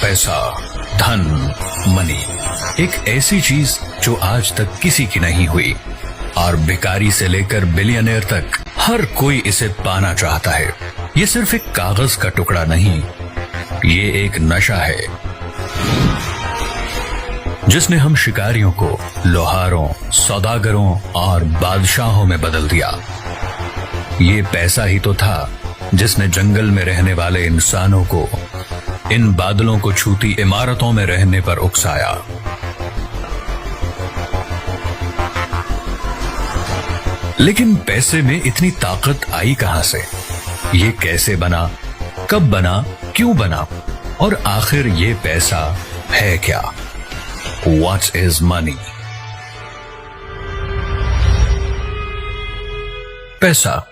पैसा, धन, मनी, एक ऐसी चीज जो आज तक किसी की नहीं हुई और भिखारी से लेकर बिलियनियर तक हर कोई इसे पाना चाहता है। ये सिर्फ एक कागज का टुकड़ा नहीं, ये एक नशा है जिसने हम शिकारियों को लोहारों, सौदागरों और बादशाहों में बदल दिया। ये पैसा ही तो था जिसने जंगल में रहने वाले इंसानों को इन बादलों को छूती इमारतों में रहने पर उकसाया। लेकिन पैसे में इतनी ताकत आई कहां से? ये कैसे बना, कब बना, क्यों बना और आखिर ये पैसा है क्या? What is money? पैसा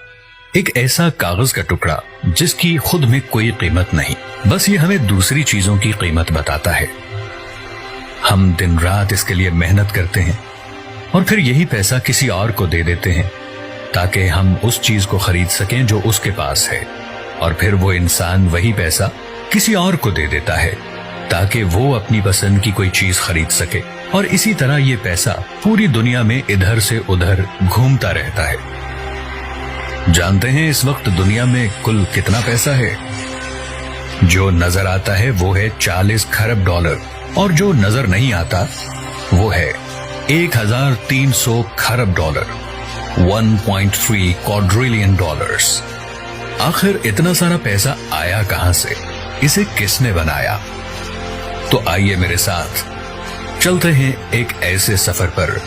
एक ऐसा कागज का टुकड़ा जिसकी खुद में कोई कीमत नहीं, बस ये हमें दूसरी चीजों की कीमत बताता है। हम दिन रात इसके लिए मेहनत करते हैं और फिर यही पैसा किसी और को दे देते हैं ताकि हम उस चीज को खरीद सकें जो उसके पास है, और फिर वो इंसान वही पैसा किसी और को दे देता है ताकि वो अपनी पसंद की कोई चीज खरीद सके। और इसी तरह ये पैसा पूरी दुनिया में इधर से उधर घूमता रहता है। जानते हैं इस वक्त दुनिया में कुल कितना पैसा है? जो नजर आता है वो है 40 खरब डॉलर और जो नजर नहीं आता वो है 1300 खरब डॉलर, 1.3 क्वाड्रिलियन डॉलर्स। आखिर इतना सारा पैसा आया कहां से? इसे किसने बनाया? तो आइए मेरे साथ चलते हैं एक ऐसे सफर पर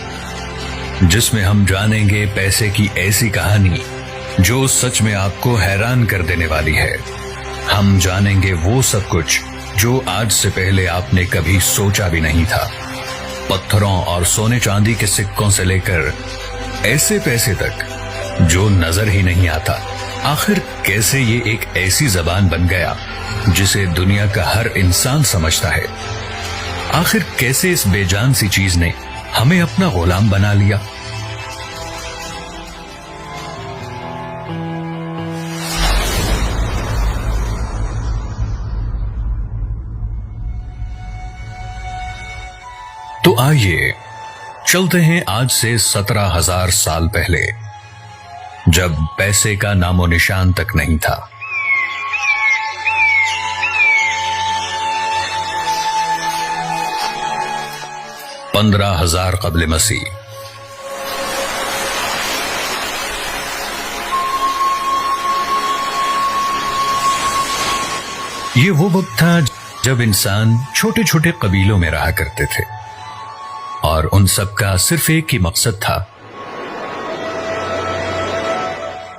जिसमें हम जानेंगे पैसे की ऐसी कहानी जो सच में आपको हैरान कर देने वाली है। हम जानेंगे वो सब कुछ जो आज से पहले आपने कभी सोचा भी नहीं था। पत्थरों और सोने चांदी के सिक्कों से लेकर ऐसे पैसे तक जो नजर ही नहीं आता। आखिर कैसे ये एक ऐसी जबान बन गया जिसे दुनिया का हर इंसान समझता है? आखिर कैसे इस बेजान सी चीज ने हमें अपना गुलाम बना लिया? तो आइए चलते हैं आज से 17,000 साल पहले, जब पैसे का नामो निशान तक नहीं था। पंद्रह 15,000 कब्ल मसीह। ये वो वक्त था जब इंसान छोटे छोटे कबीलों में रहा करते थे और उन सब का सिर्फ एक ही मकसद था,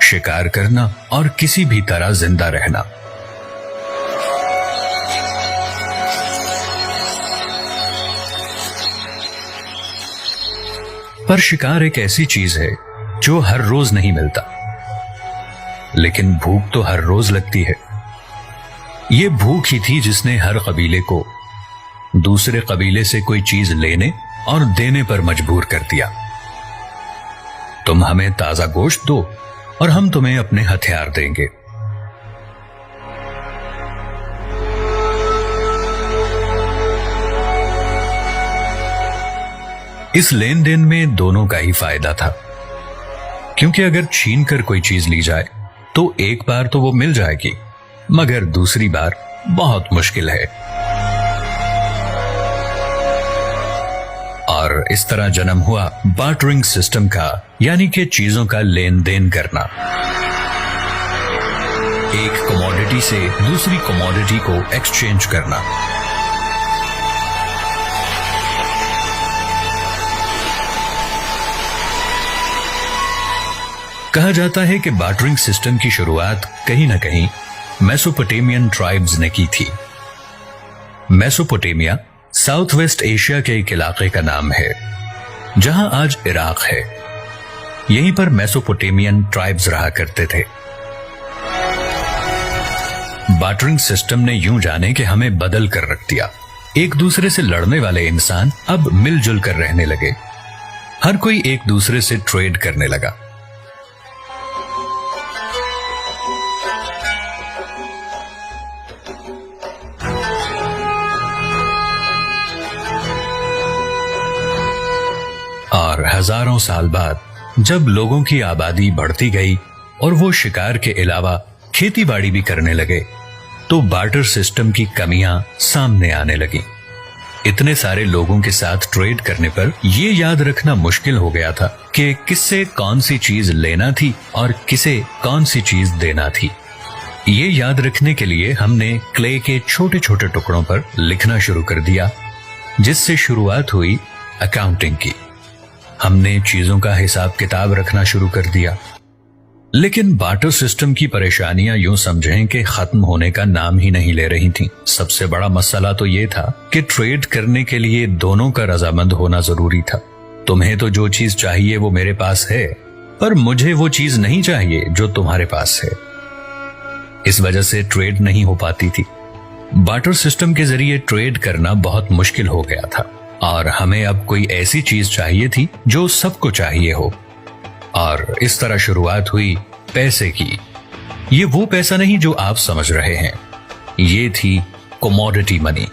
शिकार करना और किसी भी तरह जिंदा रहना। पर शिकार एक ऐसी चीज है जो हर रोज नहीं मिलता, लेकिन भूख तो हर रोज लगती है। ये भूख ही थी जिसने हर कबीले को दूसरे कबीले से कोई चीज लेने और देने पर मजबूर कर दिया। तुम हमें ताजा गोश्त दो और हम तुम्हें अपने हथियार देंगे। इस लेन देन में दोनों का ही फायदा था, क्योंकि अगर छीन कर कोई चीज ली जाए तो एक बार तो वो मिल जाएगी, मगर दूसरी बार बहुत मुश्किल है। और इस तरह जन्म हुआ बार्टरिंग सिस्टम का, यानी कि चीजों का लेन देन करना। एक कमोडिटी से दूसरी कमोडिटी को एक्सचेंज करना। कहा जाता है कि बार्टरिंग सिस्टम की शुरुआत कहीं ना कहीं मेसोपोटामियन ट्राइब्स ने की थी। मेसोपोटामिया साउथ वेस्ट एशिया के एक इलाके का नाम है जहां आज इराक है। यहीं पर मेसोपोटामियन ट्राइब्स रहा करते थे। बार्टरिंग सिस्टम ने यूं जाने कि हमें बदल कर रख दिया। एक दूसरे से लड़ने वाले इंसान अब मिलजुल कर रहने लगे। हर कोई एक दूसरे से ट्रेड करने लगा। हजारों साल बाद जब लोगों की आबादी बढ़ती गई और वो शिकार के अलावा खेती बाड़ी भी करने लगे, तो बार्टर सिस्टम की कमियां सामने आने लगी। इतने सारे लोगों के साथ ट्रेड करने पर ये याद रखना मुश्किल हो गया था कि किससे कौन सी चीज लेना थी और किसे कौन सी चीज देना थी। ये याद रखने के लिए हमने क्ले के छोटे छोटे टुकड़ों पर लिखना शुरू कर दिया, जिससे शुरुआत हुई अकाउंटिंग की। हमने चीजों का हिसाब किताब रखना शुरू कर दिया। लेकिन बार्टर सिस्टम की परेशानियां यूं समझें कि खत्म होने का नाम ही नहीं ले रही थीं। सबसे बड़ा मसला तो ये था कि ट्रेड करने के लिए दोनों का रजामंद होना जरूरी था। तुम्हें तो जो चीज चाहिए वो मेरे पास है, पर मुझे वो चीज नहीं चाहिए जो तुम्हारे पास है। इस वजह से ट्रेड नहीं हो पाती थी। बार्टर सिस्टम के जरिए ट्रेड करना बहुत मुश्किल हो गया था और हमें अब कोई ऐसी चीज चाहिए थी जो सबको चाहिए हो। और इस तरह शुरुआत हुई पैसे की। ये वो पैसा नहीं जो आप समझ रहे हैं, ये थी कमोडिटी मनी।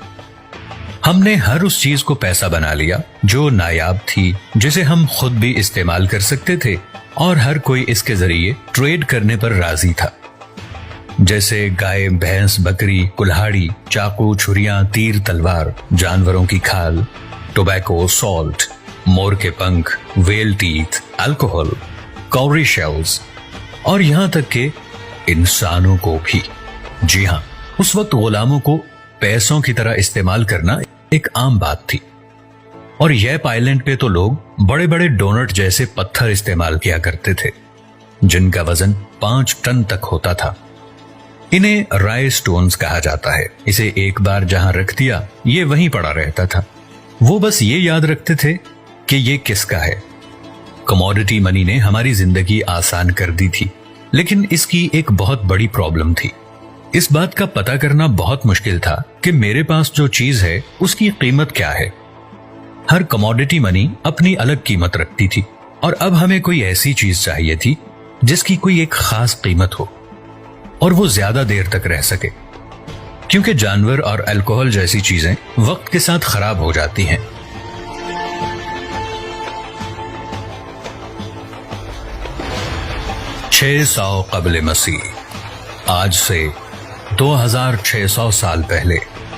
हमने हर उस चीज को पैसा बना लिया जो नायाब थी, जिसे हम खुद भी इस्तेमाल कर सकते थे और हर कोई इसके जरिए ट्रेड करने पर राजी था। जैसे गाय, भैंस, बकरी, कुल्हाड़ी, चाकू, छुरियां, तीर, तलवार, जानवरों की खाल, टोबैको, सॉल्ट, मोर के पंख, well teeth, alcohol, Carry shells और यहां तक के इंसानों को भी। जी हां, उस वक्त गुलामों को पैसों की तरह इस्तेमाल करना एक आम बात थी। और यह आइलैंड पे तो लोग बड़े बड़े डोनट जैसे पत्थर इस्तेमाल किया करते थे, जिनका वजन 5 टन तक होता था। इन्हें राय स्टोन्स कहा जाता है। इसे एक बार जहां रख दिया, ये वहीं पड़ा रहता था। वो बस ये याद रखते थे कि ये किसका है। कमोडिटी मनी ने हमारी जिंदगी आसान कर दी थी, लेकिन इसकी एक बहुत बड़ी प्रॉब्लम थी। इस बात का पता करना बहुत मुश्किल था कि मेरे पास जो चीज है उसकी कीमत क्या है। हर कमोडिटी मनी अपनी अलग कीमत रखती थी और अब हमें कोई ऐसी चीज चाहिए थी जिसकी कोई एक खास कीमत हो और वो ज्यादा देर तक रह सके, क्योंकि जानवर और अल्कोहल जैसी चीजें वक्त के साथ खराब हो जाती हैं। सौ कबले मसीह, आज से 2600 साल पहले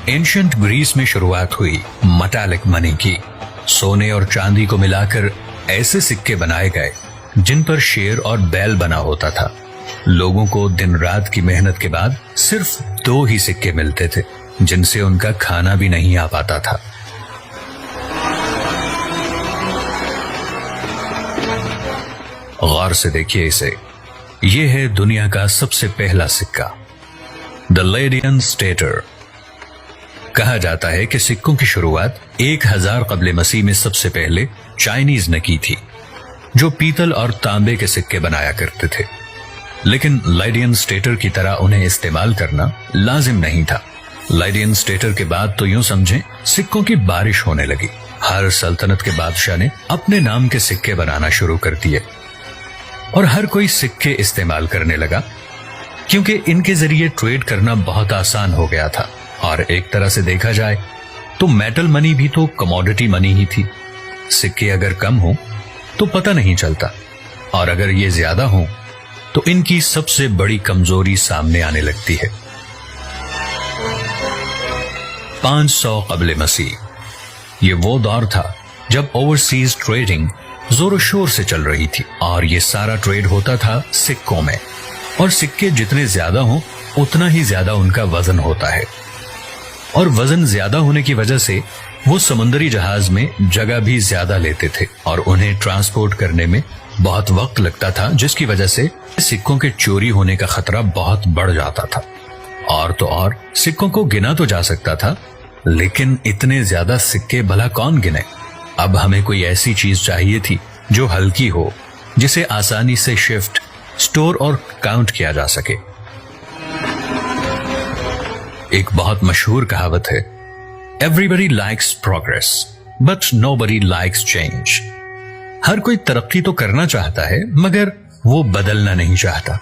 एंशिएंट ग्रीस में शुरुआत हुई मेटालिक मनी की। सोने और चांदी को मिलाकर ऐसे सिक्के बनाए गए जिन पर शेर और बैल बना होता था। लोगों को दिन रात की मेहनत के बाद सिर्फ 2 ही सिक्के मिलते थे, जिनसे उनका खाना भी नहीं आ पाता था। गौर से देखिए इसे। यह है दुनिया का सबसे पहला सिक्का, द लेडियन स्टेटर। कहा जाता है कि सिक्कों की शुरुआत 1000 कबले मसीह में सबसे पहले चाइनीज ने की थी, जो पीतल और तांबे के सिक्के बनाया करते थे। लेकिन लेडियन स्टेटर की तरह उन्हें इस्तेमाल करना लाजिम नहीं था। लेडियन स्टेटर के बाद तो यूं समझें सिक्कों की बारिश होने लगी। हर सल्तनत के बादशाह ने अपने नाम के सिक्के बनाना शुरू कर दिए और हर कोई सिक्के इस्तेमाल करने लगा, क्योंकि इनके जरिए ट्रेड करना बहुत आसान हो गया था। और एक तरह से देखा जाए तो मेटल मनी भी तो कमोडिटी मनी ही थी। सिक्के अगर कम हो तो पता नहीं चलता, और अगर ये ज्यादा हो तो इनकी सबसे बड़ी कमजोरी सामने आने लगती है। 500 कबले मसीह, ये वो दौर था जब ओवरसीज ट्रेडिंग जोरों शोर से चल रही थी और ये सारा ट्रेड होता था सिक्कों में। और सिक्के जितने ज्यादा हों उतना ही ज्यादा उनका वजन होता है, और वजन ज्यादा होने की वजह से वो समुद्री जहाज में जगह भी ज्यादा लेते थे और उन्हें ट्रांसपोर्ट करने में बहुत वक्त लगता था, जिसकी वजह से सिक्कों के चोरी होने का खतरा बहुत बढ़ जाता था। और तो और सिक्कों को गिना तो जा सकता था, लेकिन इतने ज्यादा सिक्के भला कौन गिने। अब हमें कोई ऐसी चीज चाहिए थी जो हल्की हो, जिसे आसानी से शिफ्ट, स्टोर और काउंट किया जा सके। एक बहुत मशहूर कहावत है, everybody likes progress but nobody likes change. हर कोई तरक्की तो करना चाहता है, मगर वो बदलना नहीं चाहता।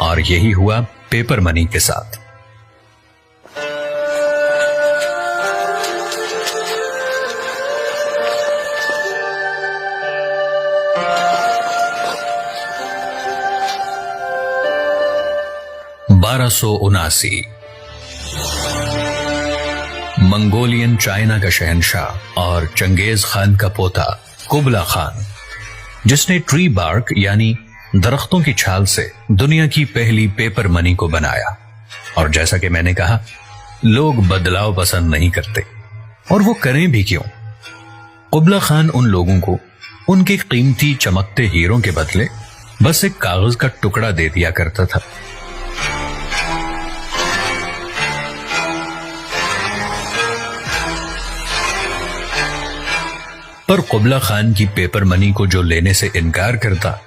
और यही हुआ पेपर मनी के साथ। 1579 मंगोलियन चाइना का शहंशाह और चंगेज खान का पोता कुबला खान, जिसने ट्री बार्क यानी दरख्तों की छाल से दुनिया की पहली पेपर मनी को बनाया। और जैसा कि मैंने कहा, लोग बदलाव पसंद नहीं करते, और वो करें भी क्यों। कुबला खान उन लोगों को उनके कीमती चमकते हीरों के बदले बस एक कागज का टुकड़ा दे दिया करता था। पर कुबला खान की पेपर मनी को जो लेने से इनकार करता,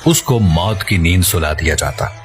उसको मौत की नींद सुला दिया जाता।